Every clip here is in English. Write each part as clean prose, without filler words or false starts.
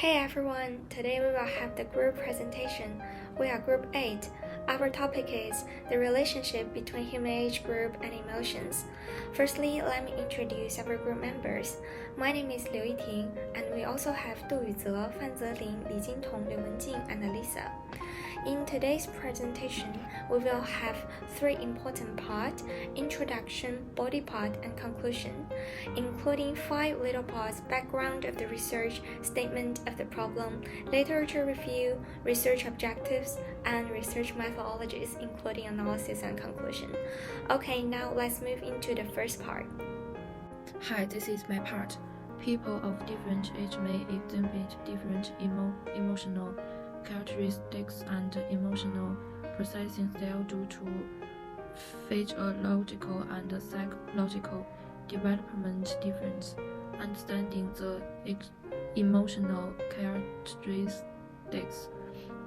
Hey everyone, today we will have the group presentation. We are Group 8. Our topic is the relationship between human age group and emotions. Firstly, let me introduce our group members. My name is Liu Yiting, and we also have Du Yuzhe, Fan Zelin, Li Jintong, Liu Wenjing, and Lisa. In today's presentation, we will have three important parts: introduction, body part, and conclusion, including 5 little parts: background of the research, statement of the problem, literature review, research objectives, and research methodologies, including analysis and conclusion. Okay, now let's move into the first part. Hi, this is my part. People of different age may exhibit different emotional characteristics and emotional processing style due to physiological and psychological development difference. Understanding the emotional characteristics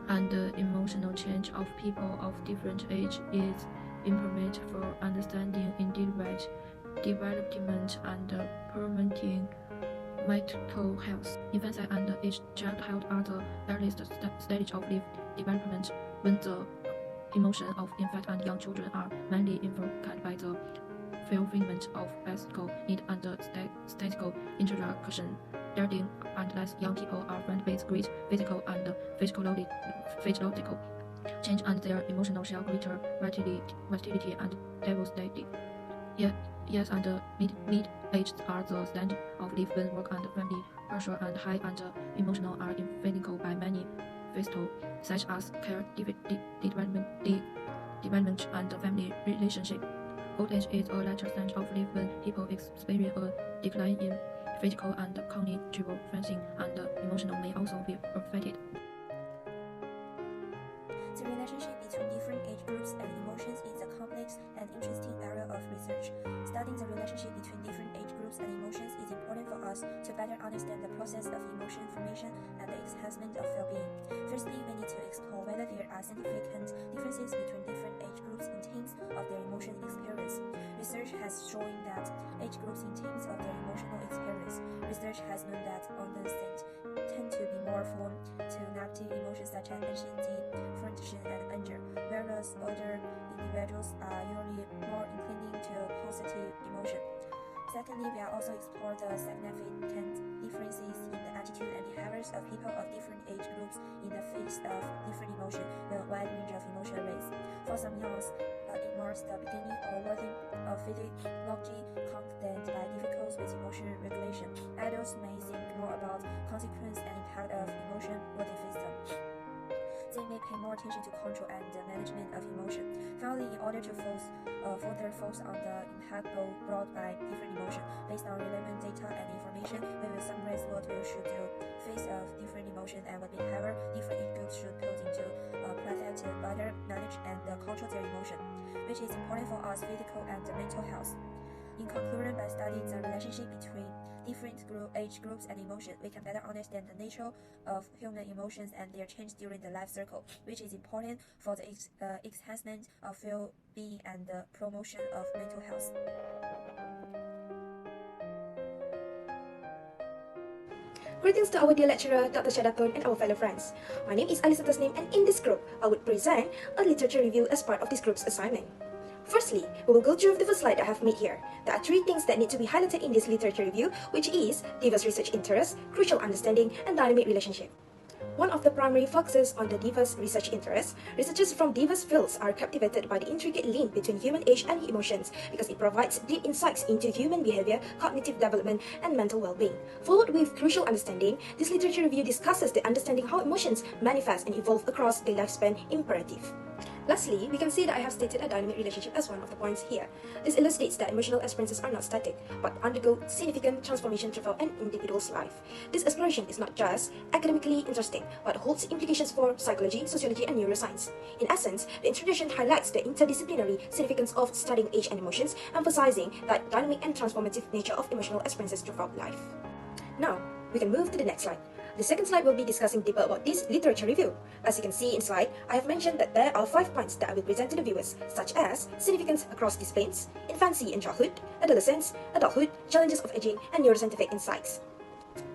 and the emotional change of people of different age is important for understanding individual development and promoting mental health. Infancy and childhood are the earliest stage of life development, when the emotions of infant and young children are mainly influenced by the fulfillment of physical need and statistical interaction. Learning and less young people are friendly with great physical and physiological change, and their emotional shall greater vitality and diversity. Yes, and mid-aged are the standard of life when work and family pressure and high and emotional are influenced by many factors such as care, development and family relationship. Old age is a later stage of life when people experience a decline in physical and cognitive functioning, and emotional may also be affected. The relationship between different age groups and emotions is a complex and interesting area of research. Studying the relationship between different age groups and emotions is important for us to better understand the process of emotion formation and the enhancement of well-being. Firstly, we need to explore whether there are significant differences between different age groups in terms of their emotional experience. Research has shown that age groups in terms of their emotional experience. Research has known that adolescents tend to be more prone to negative emotions such as anxiety, frustration, and anger, whereas older individuals are usually more inclining to positive emotion. Secondly, we are also explore the significant differences in the attitude and behaviors of people of different age groups in the face of different emotion with a wide range of emotional rates. For some years, it marks the beginning or worsening of physiology accompanied by difficulties with emotional regulation. Adults may think more about consequence and impact of emotion when they face them. They may pay more attention to control and the management of emotion. Finally, in order to further focus on the impact brought by different emotion, based on relevant data and information, we will summarize what we should do face of different emotion and what behavior different age groups should put into practice to better manage and control their emotion, which is important for us physical and mental health. In conclusion, by studying the relationship between different age groups and emotions, we can better understand the nature of human emotions and their change during the life cycle, which is important for the enhancement of well-being and the promotion of mental health. Greetings to our dear lecturer, Dr. Shadaton, and our fellow friends. My name is Alisa Tasnim, and in this group, I would present a literature review as part of this group's assignment. Firstly, we will go through the first slide I have made here. There are 3 things that need to be highlighted in this literature review, which is diverse research interests, crucial understanding, and dynamic relationship. One of the primary focuses on the diverse research interests. Researchers from diverse fields are captivated by the intricate link between human age and emotions because it provides deep insights into human behavior, cognitive development, and mental well-being. Followed with crucial understanding, this literature review discusses the understanding how emotions manifest and evolve across the lifespan imperative. Lastly, we can see that I have stated a dynamic relationship as one of the points here. This illustrates that emotional experiences are not static, but undergo significant transformation throughout an individual's life. This exploration is not just academically interesting, but holds implications for psychology, sociology, and neuroscience. In essence, the introduction highlights the interdisciplinary significance of studying age and emotions, emphasizing that dynamic and transformative nature of emotional experiences throughout life. Now, we can move to the next slide. The second slide will be discussing deeper about this literature review. As you can see in slide, I have mentioned that there are 5 points that I will present to the viewers, such as significance across disciplines, infancy and childhood, adolescence, adulthood, challenges of aging, and neuroscientific insights.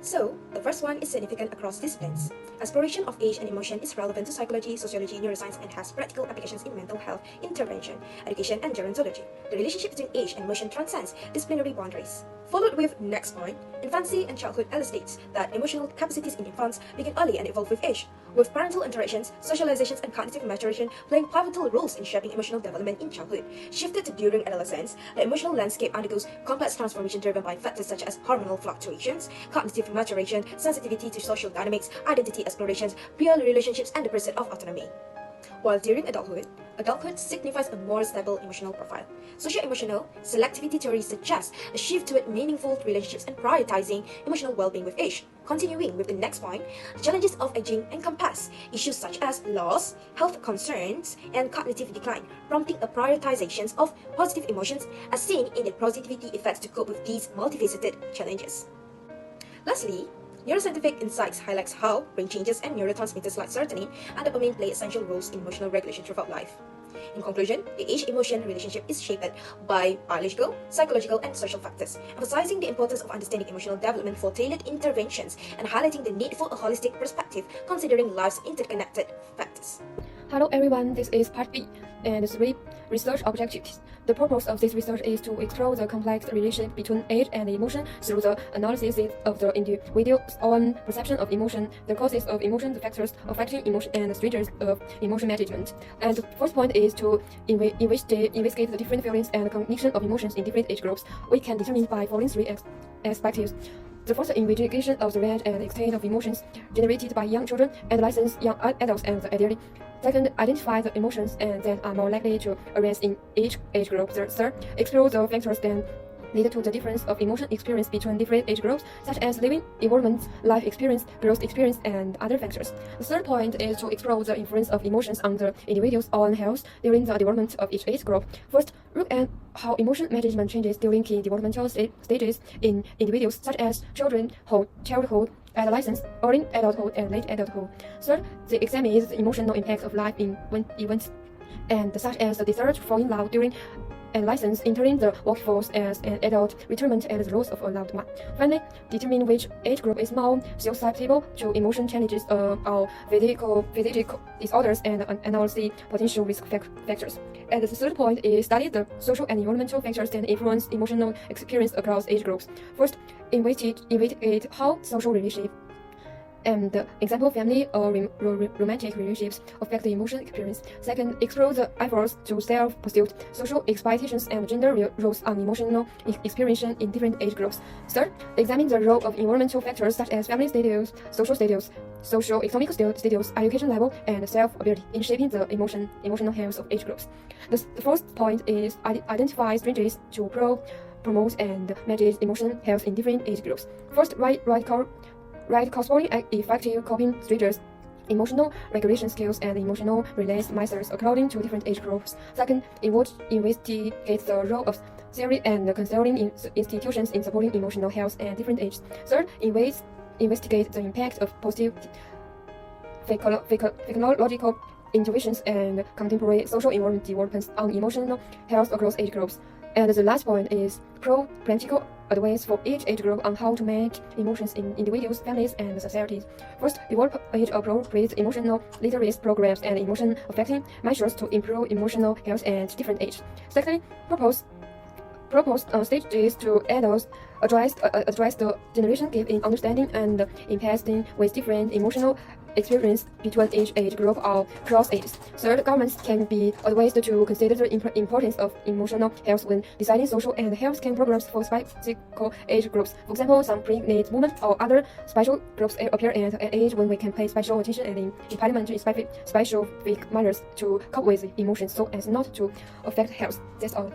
So, the first one is significant across disciplines. Exploration of age and emotion is relevant to psychology, sociology, neuroscience, and has practical applications in mental health, intervention, education, and gerontology. The relationship between age and emotion transcends disciplinary boundaries. Followed with next point, infancy and childhood illustrates that emotional capacities in infants begin early and evolve with age, with parental interactions, socializations, and cognitive maturation playing pivotal roles in shaping emotional development in childhood. Shifted to during adolescence, the emotional landscape undergoes complex transformation driven by factors such as hormonal fluctuations, cognitive maturation, sensitivity to social dynamics, identity explorations, peer relationships, and the pursuit of autonomy. While during adulthood signifies a more stable emotional profile. Socio-emotional selectivity theory suggests a shift toward meaningful relationships and prioritizing emotional well-being with age. Continuing with the next point, the challenges of aging encompass issues such as loss, health concerns, and cognitive decline, prompting a prioritization of positive emotions as seen in the positivity effects to cope with these multifaceted challenges. Lastly, neuroscientific insights highlights how brain changes and neurotransmitters like serotonin and dopamine play essential roles in emotional regulation throughout life. In conclusion, the age-emotion relationship is shaped by biological, psychological, and social factors, emphasizing the importance of understanding emotional development for tailored interventions and highlighting the need for a holistic perspective considering life's interconnected factors. Hello everyone, this is part B and 3 research objectives. The purpose of this research is to explore the complex relationship between age and emotion through the analysis of the individual's own perception of emotion, the causes of emotion, the factors affecting emotion, and the strategies of emotion management. And the first point is to investigate the different feelings and cognition of emotions in different age groups. We can determine by following 3 aspects. The first, investigation of the range and extent of emotions generated by young children, adolescents, young adults, and the elderly. Second, identify the emotions that are more likely to arise in each age group. Third, explore the factors that lead to the difference of emotion experience between different age groups, such as living environment, life experience, growth experience, and other factors. The third point is to explore the influence of emotions on the individual's own health during the development of each age group. First, look at how emotion management changes during key developmental stages in individuals, such as childhood, adolescence, early adulthood, and late adulthood. Third, they examine the emotional impact of life events, and such as the desire to fall in love during adolescence, entering the workforce as an adult, retirement, and the loss of a loved one. Finally, determine which age group is more susceptible to emotion challenges or physical disorders, and analyze the potential risk factors. And the third point is study the social and environmental factors that influence emotional experience across age groups. First, investigate how social relationships and example family or romantic relationships affect the emotional experience. Second, explore the efforts to self-pursuit, social expectations, and gender roles on emotional experience in different age groups. Third, examine the role of environmental factors such as family status, social status, socio-economic status, education level, and self-ability in shaping the emotional health of age groups. The first point is identify strategies to promote and manage emotional health in different age groups. First, corresponding effective coping strategies, emotional regulation skills, and emotional release methods according to different age groups. Second, investigate the role of theory and counseling institutions in supporting emotional health at different ages. Third, investigate the impact of positive psychological interventions and contemporary social environment developments on emotional health across age groups. And the last point is practical advice for each age group on how to manage emotions in individuals, families, and societies. First, develop age-appropriate emotional literacy programs and emotion-affecting measures to improve emotional health at different ages. Secondly, propose stages to adults address the generation gap in understanding and empathizing with different emotional experience between each age group or cross ages. Third, governments can be advised to consider the importance of emotional health when deciding social and health care programs for specific age groups. For example, some pregnant women or other special groups appear at an age when we can pay special attention and implement specific measures to cope with emotions so as not to affect health. That's all.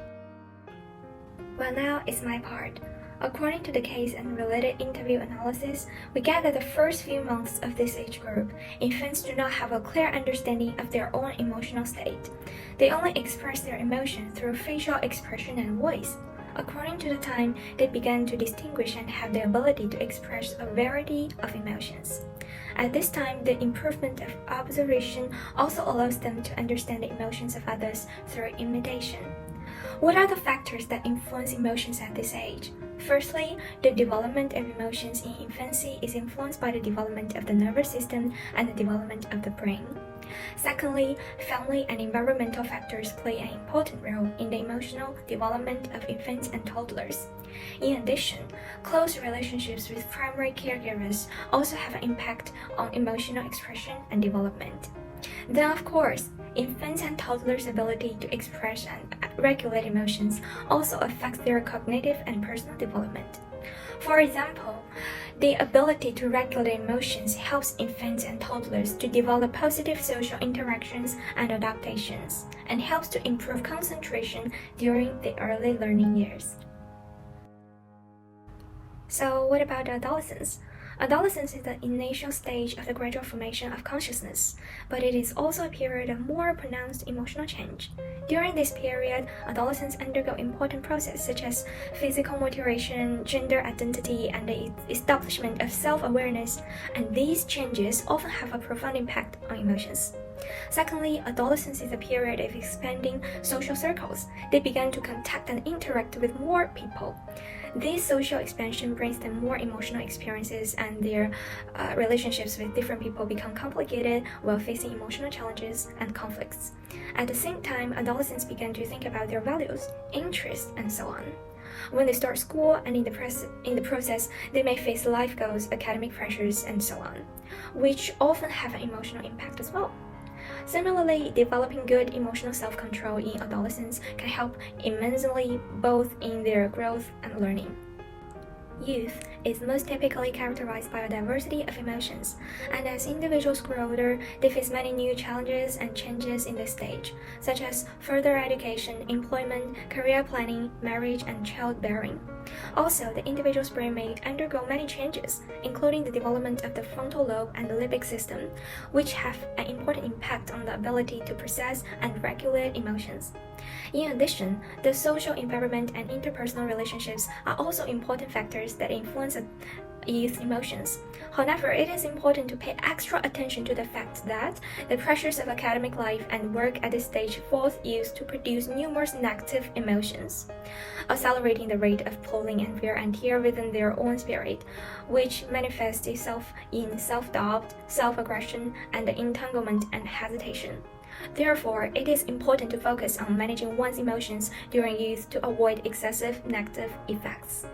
Well, now it's my part. According to the case and related interview analysis, we get that the first few months of this age group, infants do not have a clear understanding of their own emotional state. They only express their emotion through facial expression and voice. According to the time, they began to distinguish and have the ability to express a variety of emotions. At this time, the improvement of observation also allows them to understand the emotions of others through imitation. What are the factors that influence emotions at this age? Firstly, the development of emotions in infancy is influenced by the development of the nervous system and the development of the brain. Secondly, family and environmental factors play an important role in the emotional development of infants and toddlers. In addition, close relationships with primary caregivers also have an impact on emotional expression and development. Then, of course, infants and toddlers' ability to express and regulate emotions also affects their cognitive and personal development. For example, the ability to regulate emotions helps infants and toddlers to develop positive social interactions and adaptations, and helps to improve concentration during the early learning years. So, what about adolescence? Adolescence is the initial stage of the gradual formation of consciousness, but it is also a period of more pronounced emotional change. During this period, adolescents undergo important processes such as physical maturation, gender identity, and the establishment of self-awareness, and these changes often have a profound impact on emotions. Secondly, adolescence is a period of expanding social circles. They begin to contact and interact with more people. This social expansion brings them more emotional experiences, and their relationships with different people become complicated while facing emotional challenges and conflicts. At the same time, adolescents begin to think about their values, interests, and so on. When they start school and in the process, they may face life goals, academic pressures, and so on, which often have an emotional impact as well. Similarly, developing good emotional self-control in adolescents can help immensely both in their growth and learning. Youth is most typically characterized by a diversity of emotions, and as individuals grow older, they face many new challenges and changes in this stage, such as further education, employment, career planning, marriage, and childbearing. Also, the individual's brain may undergo many changes, including the development of the frontal lobe and the limbic system, which have an important impact on the ability to process and regulate emotions. In addition, the social environment and interpersonal relationships are also important factors that influence youth emotions. However, it is important to pay extra attention to the fact that the pressures of academic life and work at this stage force youth to produce numerous negative emotions, accelerating the rate of pulling and wear and tear within their own spirit, which manifests itself in self-doubt, self-aggression, and entanglement and hesitation. Therefore, it is important to focus on managing one's emotions during youth to avoid excessive negative effects.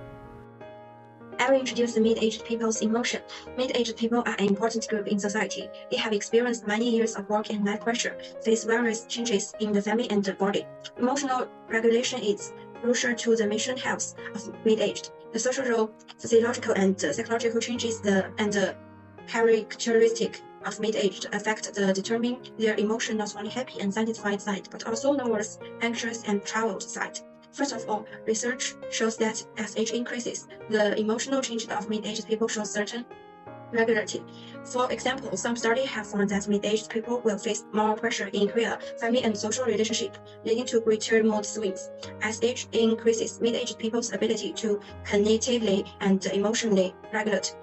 I will introduce the mid-aged people's emotion. Mid-aged people are an important group in society. They have experienced many years of work and life pressure, face various changes in the family and the body. Emotional regulation is crucial to the mental health of mid-aged. The social role, physiological and psychological changes and the characteristic of mid-aged affect the determine their emotion not only happy and satisfied side, but also nervous, anxious, and troubled side. First of all, research shows that as age increases, the emotional changes of mid-aged people show certain regularity. For example, some studies have found that mid-aged people will face more pressure in career, family, and social relationship, leading to greater mood swings. As age increases, mid-aged people's ability to cognitively and emotionally regulate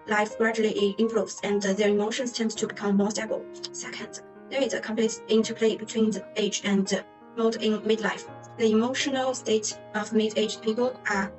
life gradually improves, and their emotions tend to become more stable. Second, there is a complete interplay between the age and mood in midlife. The emotional state of mid-aged people are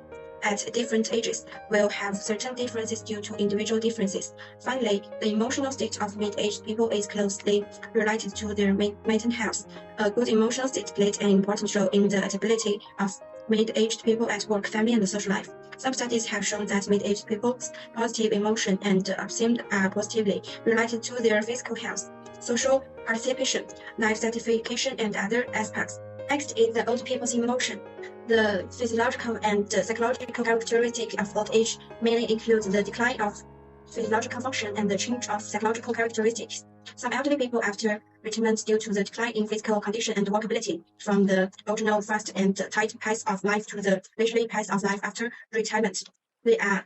at different ages will have certain differences due to individual differences. Finally, the emotional state of mid-aged people is closely related to their mental health. A good emotional state plays an important role in the ability of mid-aged people at work, family, and social life. Some studies have shown that mid-aged people's positive emotion and optimism are positively related to their physical health, social participation, life satisfaction, and other aspects. Next is the old people's emotion. The physiological and psychological characteristics of old age mainly include the decline of physiological function and the change of psychological characteristics. Some elderly people, after retirement due to the decline in physical condition and walkability from the original fast and tight pace of life to the leisurely pace of life after retirement, they are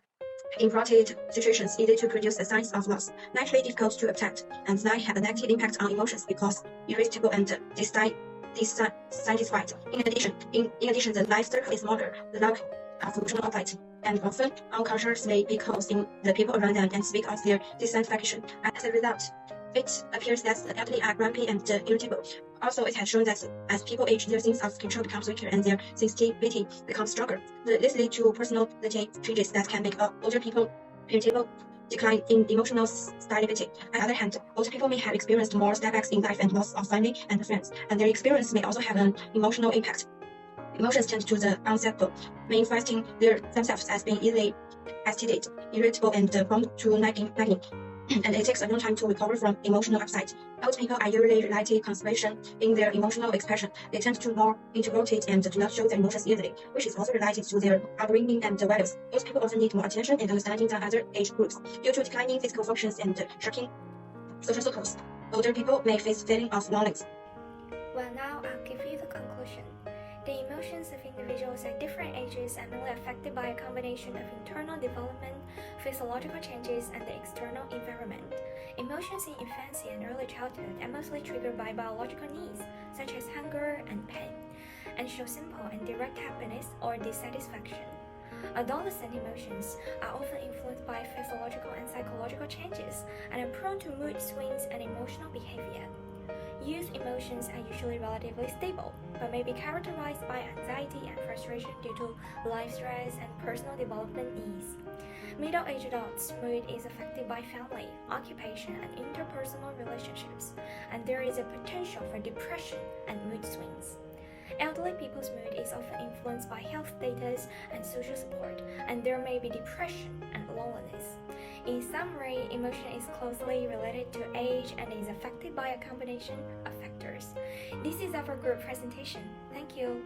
in fraught situations easy to produce a sense of loss, naturally difficult to accept, and that have a negative impact on emotions because irritable and dissatisfied. In addition, the life circle is smaller, the lack of emotional outlet, and often unconsciously causing the people around them and speak of their dissatisfaction. As a result, it appears that the elderly are grumpy and irritable. Also, it has shown that as people age, their sense of control becomes weaker and their sensitivity becomes stronger. This leads to personality changes that can make older people irritable, decline in emotional stability. On the other hand, older people may have experienced more setbacks in life and loss of family and friends, and their experience may also have an emotional impact. Emotions tend to the unsettled, manifesting themselves as being easily agitated, irritable, and prone to nagging. And it takes a long time to recover from emotional upset. Old people are usually relatively conservation in their emotional expression. They tend to more introverted and do not show their emotions easily, which is also related to their upbringing and values. Old people often need more attention and understanding than other age groups. Due to declining physical functions and shrinking social circles, older people may face feeling of loneliness. Well, now I'll give you the conclusion. The emotions of individuals at different ages are mainly affected by a combination of internal development, physiological changes, and the external environment. Emotions in infancy and early childhood are mostly triggered by biological needs, such as hunger and pain, and show simple and direct happiness or dissatisfaction. Adolescent emotions are often influenced by physiological and psychological changes and are prone to mood swings and emotional behavior. Youth emotions are usually relatively stable, but may be characterized by anxiety and frustration due to life stress and personal development needs. Middle-aged adults' mood is affected by family, occupation, and interpersonal relationships, and there is a potential for depression and mood swings. Elderly people's mood is often influenced by health status and social support, and there may be depression and loneliness. In summary, emotion is closely related to age and is affected by a combination of factors. This is our group presentation. Thank you.